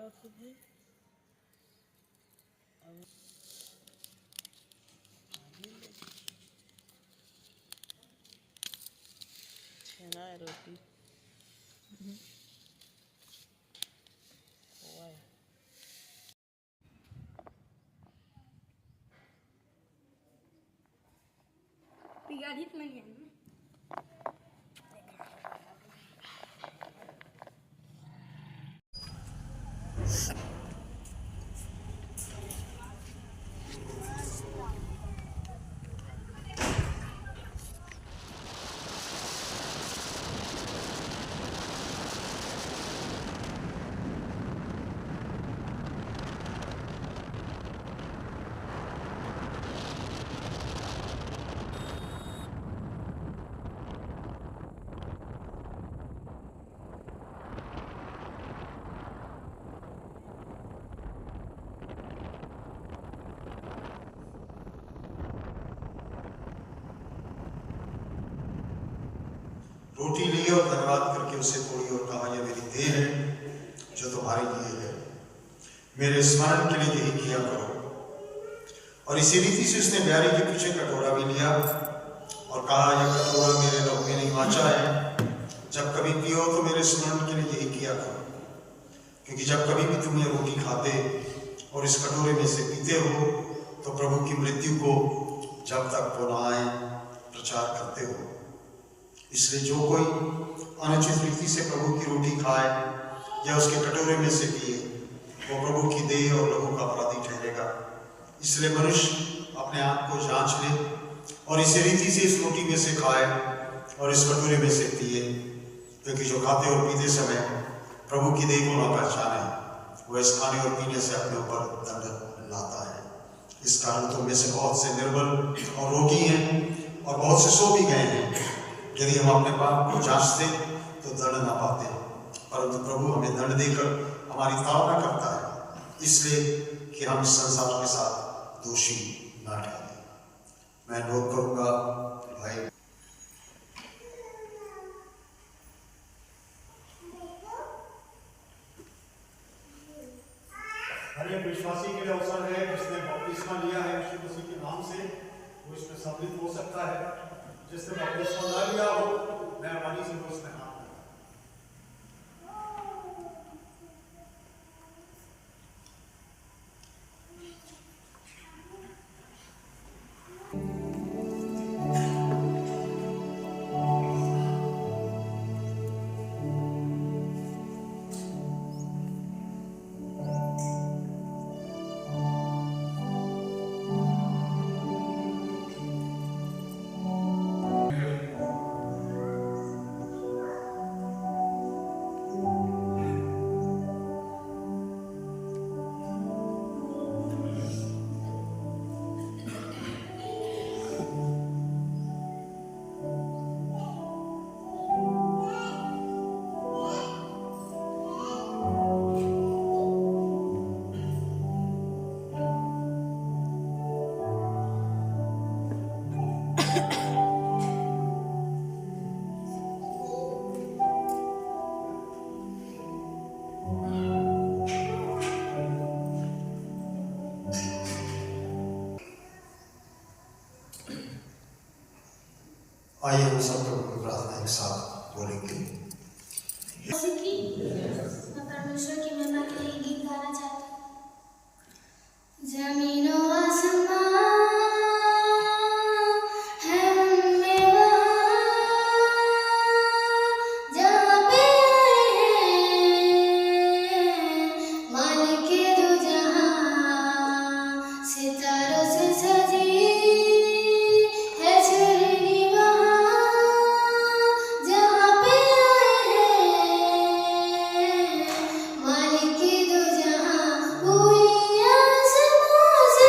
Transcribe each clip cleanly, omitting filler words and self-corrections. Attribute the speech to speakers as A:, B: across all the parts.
A: खुद छेना है रोटी
B: पिगाडीत नाही आहे
C: रोटी ली और धन्यवाद करके उसे तोड़ी और कहा, यह मेरी देह है जो तुम्हारे लिए है, मेरे स्मरण के लिए यही किया करो। और इसी रीति से उसने ब्यारी के पीछे कटोरा भी लिया और कहा, यह कटोरा मेरे लहू में नहीं वाचा है, जब कभी पियो तो मेरे स्मरण के लिए यही किया करो। क्योंकि जब कभी भी तुम ये रोटी खाते और इस कटोरे में से पीते हो तो प्रभु की मृत्यु को जब तक वो न आए प्रचार करते हो। इसलिए जो कोई अनुचित रीति से प्रभु की रोटी खाए या उसके कटोरे में से पिए वो प्रभु की देह और लहू का अपराधी ठहरेगा। इसलिए मनुष्य अपने आप को जांच ले और इसी रीति से इस रोटी में से खाए और इस कटोरे में से पिए, क्योंकि जो खाते और पीते समय प्रभु की देह को न पहचाने वह इस खाने और पीने से अपने ऊपर दंड लाता है। इस कारण तुम में से बहुत से निर्बल और रोगी हैं और बहुत से सो भी गए हैं। यदि हम अपने पाप को जांचते तो दंड ना पाते, परंतु प्रभु हमें दंड देकर हमारी ताड़ना करता है, इसलिए कि हम इस संसार के साथ दोषी न ठहरे। मैं नोट करूंगा भाई।
D: हर एक विश्वासी के लिए अवसर है जिसने बपतिस्मा लिया है यीशु मसीह के नाम से, वो इसमें सम्मिलित हो सकता है। जिसने बपतिस्मा ना लिया हो, मेहरबानी से वो उसमें हाथ लगाए।
C: आइए हम सब प्रभु की प्रार्थना एक साथ बोलेंगे।
B: मैं परमेश्वर की महिमा के लिए गीत गाना चाहती हूँ। जमीनों आसमां है उनमें वहाँ जहाँ पे मालिक दो जहाँ सितारों से सजी है झरनी वहाँ जहाँ पे मालिक दो जहाँ हुई आसमां से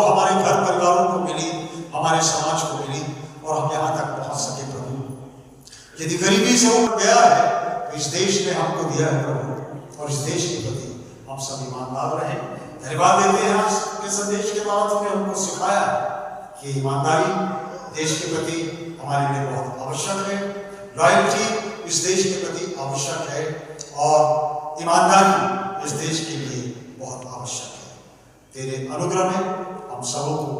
C: हमारे घर परिवारों को मिली, हमारे समाज को मिली और हम यहाँ तक पहुँच सके प्रभु। यदि गरीबी से उठ गया है तो इस देश ने हमको दिया है प्रभु, और इस देश के प्रति हम सब ईमानदार रहें। धन्यवाद देते हैं आज के संदेश के बाद तुमने हमको सिखाया कि ईमानदारी देश के प्रति हमारे लिए बहुत आवश्यक है, लॉयल्टी इस देश के प्रति आवश्यक है और ईमानदारी इस देश के लिए बहुत आवश्यक है। तेरे अनुग्रह में हम सबों को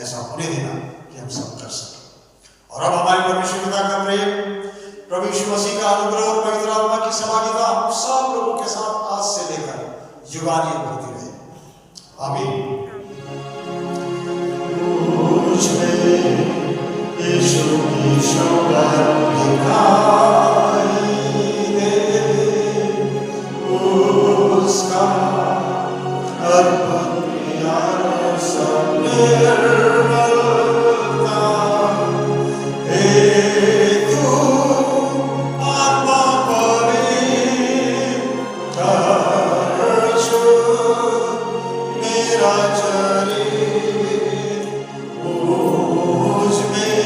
C: ऐसा होने देना कि हम सब कर सकें। और अब हमारे परमेश्वर पिता का प्रेम, प्रभु यीशु मसीह का अनुग्रह और पवित्र आत्मा की समागमता हम सब लोगों के साथ आज से लेकर युगानुयुग होती रहे। आमीन। यीशु की शोभा दिखाई दे, उसका अर्पण प्यारा सब निर्मलता, हे तू आत्मा पवित्र मेरा चरित मुझ में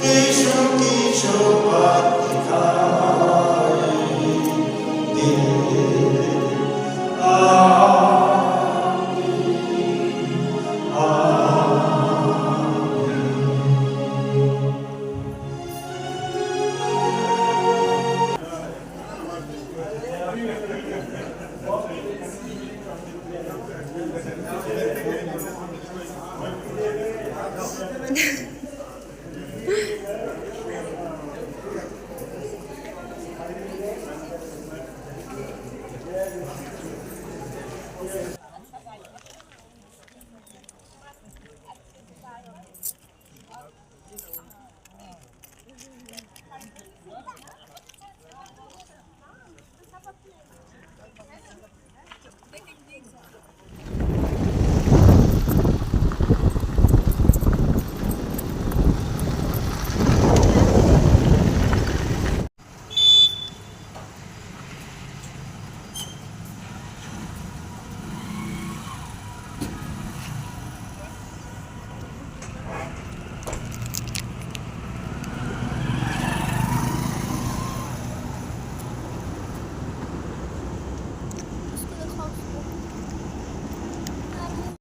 C: यीशु की शोभा दिखाई दे।
D: Thank you.